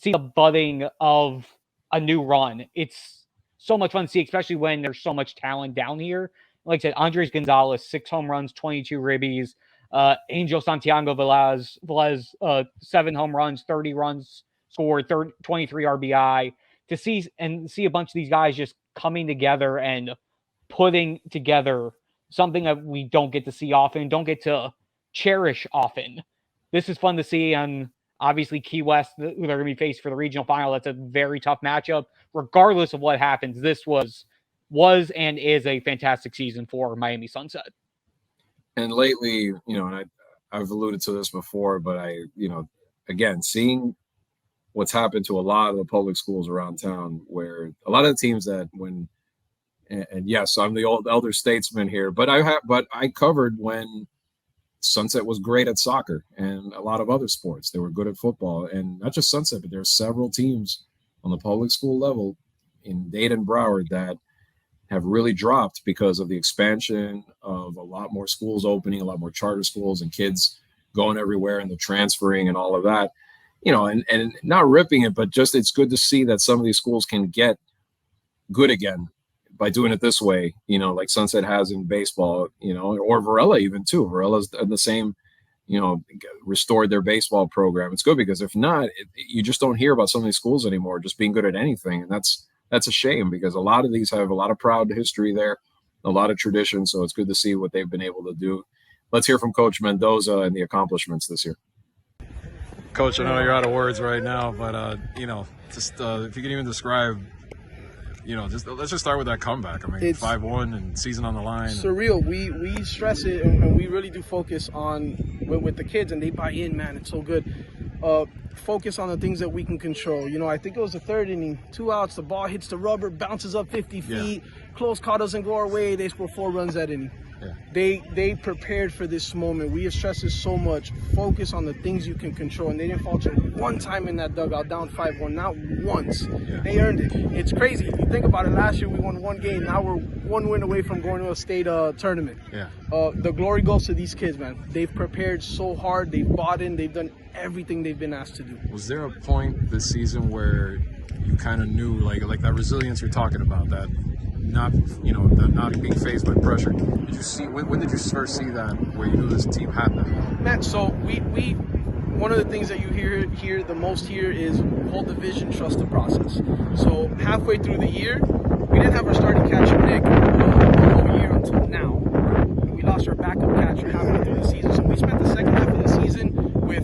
the budding of a new run. It's so much fun to see, especially when there's so much talent down here. Like I said, Andres Gonzalez, 6 home runs, 22 ribbies. Angel Santiago Velez, 7 home runs, 30 runs scored, 23 RBI. To see a bunch of these guys just coming together and putting together something that we don't get to see often, don't get to cherish often. This is fun to see, and obviously Key West, who they're going to be faced for the regional final, that's a very tough matchup. Regardless of what happens, this was and is a fantastic season for Miami Sunset. And lately, you know, and I've alluded to this before, but again, seeing what's happened to a lot of the public schools around town, where a lot of the teams that and yes, I'm the old elder statesman here, but I covered when Sunset was great at soccer and a lot of other sports. They were good at football, and not just Sunset, but there are several teams on the public school level in Dade, Broward that have really dropped because of the expansion of a lot more schools opening, a lot more charter schools, and kids going everywhere and the transferring and all of that. You know, and not ripping it, but just it's good to see that some of these schools can get good again by doing it this way, like Sunset has in baseball, or Varela even too. Varela's the same, restored their baseball program. It's good because if not, you just don't hear about some of these schools anymore just being good at anything. And that's a shame because a lot of these have a lot of proud history there, a lot of tradition. So it's good to see what they've been able to do. Let's hear from Coach Mendoza and the accomplishments this year. Coach, I know you're out of words right now, but just if you can even describe, let's just start with that comeback. I mean, it's 5-1 and season on the line. Surreal. We stress it, and we really do focus on with the kids, and they buy in, man. It's so good. Focus on the things that we can control. I think it was the third inning, 2 outs, the ball hits the rubber, bounces up 50 feet, close call doesn't go our way, they score 4 runs that inning. Yeah. They prepared for this moment. We have stressed this so much. Focus on the things you can control, and they didn't falter one time in that dugout, down 5-1, not once. Yeah. They earned it. It's crazy. If you think about it, last year we won 1 game. Now we're 1 win away from going to a state tournament. Yeah. The glory goes to these kids, man. They've prepared so hard. They've bought in. They've done everything they've been asked to do. Was there a point this season where you kind of knew, like that resilience you're talking about, that not being phased by pressure? Did you see when did you first see that where you knew this team had that? Man, so we one of the things that you hear the most here is hold the vision, trust the process. So halfway through the year, we didn't have our starting catcher Nick the whole year until now. We lost our backup catcher halfway through the season. So we spent the second half of the season with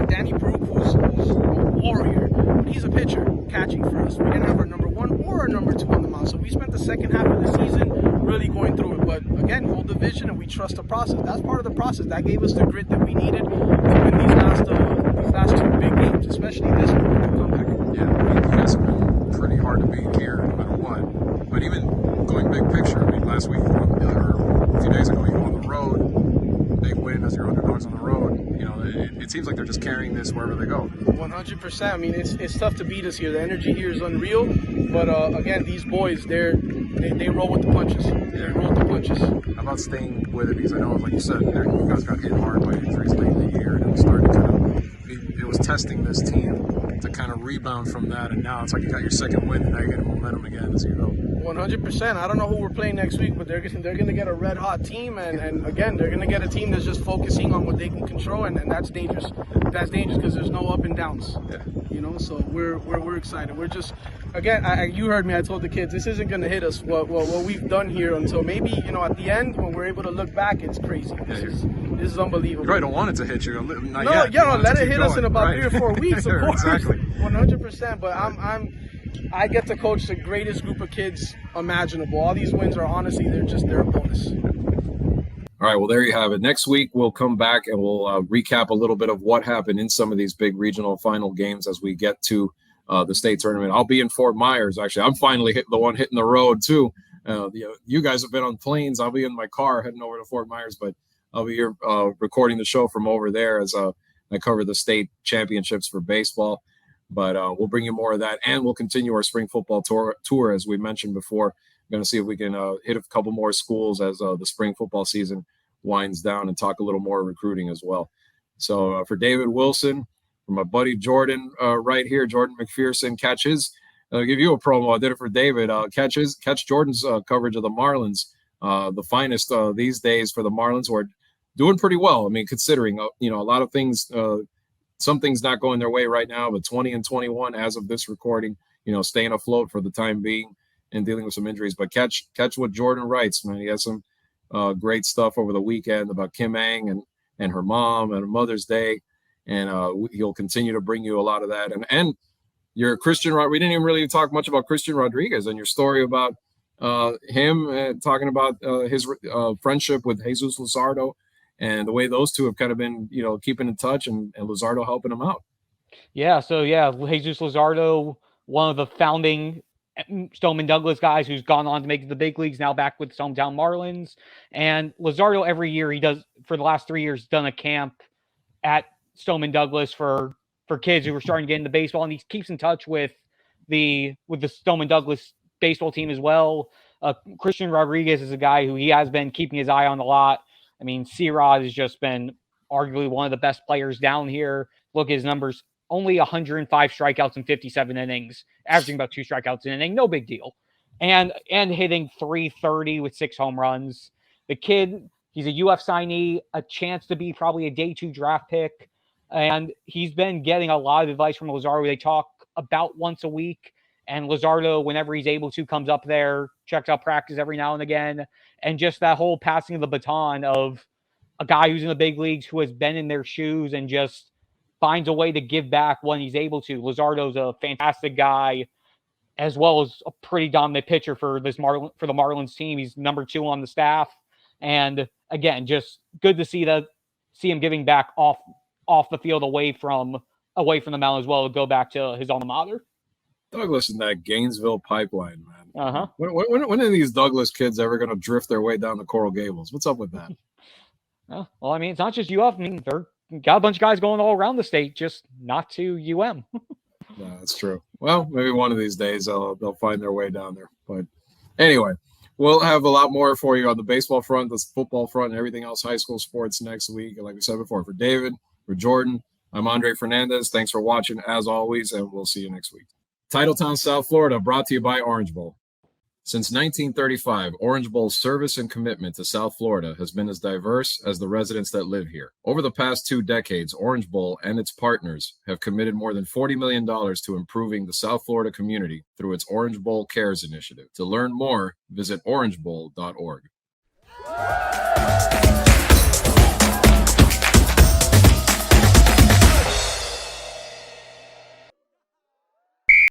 Danny Brook, who's a warrior. He's a pitcher catching for us. We didn't have our number 1 or our number 2 on the mound. So we spent the second half of the season really going through it. But again, hold the vision and we trust the process. That's part of the process. That gave us the grit that we needed to win these last 2 big games, especially this one with the comeback. Yeah, I mean, you guys have been pretty hard to beat here no matter what. But even going big picture, I mean, last week or a few days ago, you go on the road, big win as your underdogs on the road. It seems like they're just carrying this wherever they go. 100%. I mean, it's tough to beat us here. The energy here is unreal. But again, these boys, they roll with the punches. They roll with the punches. How about staying with it? Because I know, like you said, you guys got hit hard by injuries late in the year, and it was starting to it was testing this team to kind of rebound from that, and now it's like you got your second win, and now you're getting momentum again as you go. 100%. I don't know who we're playing next week, but they're going to get a red hot team, and again, they're going to get a team that's just focusing on what they can control, and that's dangerous. That's dangerous because there's no up and downs. Yeah. So we're excited. We're just, again, you heard me. I told the kids this isn't going to hit us what we've done here until maybe at the end when we're able to look back. It's crazy. This is unbelievable. You probably don't want it to hit you. Not no, yet. Yeah, let it hit us in about 3 or 4 weeks. Of course, exactly. 100%. But I get to coach the greatest group of kids imaginable. All these wins are honestly they're a bonus. All right, well, there you have it. Next week, we'll come back and we'll recap a little bit of what happened in some of these big regional final games as we get to the state tournament. I'll be in Fort Myers, actually. I'm finally hitting the road, too. You guys have been on planes. I'll be in my car heading over to Fort Myers, but I'll be here recording the show from over there as I cover the state championships for baseball. But we'll bring you more of that, and we'll continue our spring football tour as we mentioned before. Going to see if we can hit a couple more schools as the spring football season winds down and talk a little more recruiting as well. So for David Wilson, for my buddy Jordan right here, Jordan McPherson, I'll give you a promo. I did it for David. Catch Jordan's coverage of the Marlins, the finest these days for the Marlins, who are doing pretty well. I mean, considering, a lot of things, some things not going their way right now, but 20-21 as of this recording, staying afloat for the time being and dealing with some injuries. But catch what Jordan writes, man. He has some great stuff over the weekend about Kim Ang and her mom and Mother's Day. And he'll continue to bring you a lot of that. And your Christian, we didn't even really talk much about Christian Rodriguez and your story about him talking about his friendship with Jesus Luzardo and the way those two have kind of been, keeping in touch and Luzardo helping him out. Yeah. So Jesus Luzardo, one of the founding Stoneman Douglas guys who's gone on to make the big leagues, now back with his hometown Marlins. And Luzardo, every year for the last 3 years, done a camp at Stoneman Douglas for kids who were starting to get into baseball, and he keeps in touch with the Stoneman Douglas baseball team as well. Christian Rodriguez is a guy who he has been keeping his eye on a lot. I mean, C-Rod has just been arguably one of the best players down here. Look at his numbers. Only 105 strikeouts in 57 innings, averaging about 2 strikeouts an inning. No big deal. and hitting .330 with 6 home runs. The kid, he's a UF signee, a chance to be probably a day 2 draft pick. And he's been getting a lot of advice from Luzardo. They talk about once a week. And Luzardo, whenever he's able to, comes up there, checks out practice every now and again. And just that whole passing of the baton of a guy who's in the big leagues who has been in their shoes and just finds a way to give back when he's able to. Luzardo's a fantastic guy, as well as a pretty dominant pitcher for the Marlins team. He's number 2 on the staff. And again, just good to see him giving back off the field, away from the mound as well, to go back to his alma mater. Douglas and that Gainesville pipeline, man. Uh-huh. When are these Douglas kids ever going to drift their way down the Coral Gables? What's up with that? Well, I mean, it's not just UF. I mean, they're got a bunch of guys going all around the state, just not to UM. Yeah, that's true. Well, maybe one of these days they'll find their way down there. But anyway, we'll have a lot more for you on the baseball front, the football front, and everything else high school sports next week. And like we said before, for David, for Jordan, I'm Andre Fernandez. Thanks for watching, as always, and we'll see you next week. Titletown South Florida, brought to you by Orange Bowl. Since 1935, Orange Bowl's service and commitment to South Florida has been as diverse as the residents that live here. Over the past 2 decades, Orange Bowl and its partners have committed more than $40 million to improving the South Florida community through its Orange Bowl Cares initiative. To learn more, visit orangebowl.org.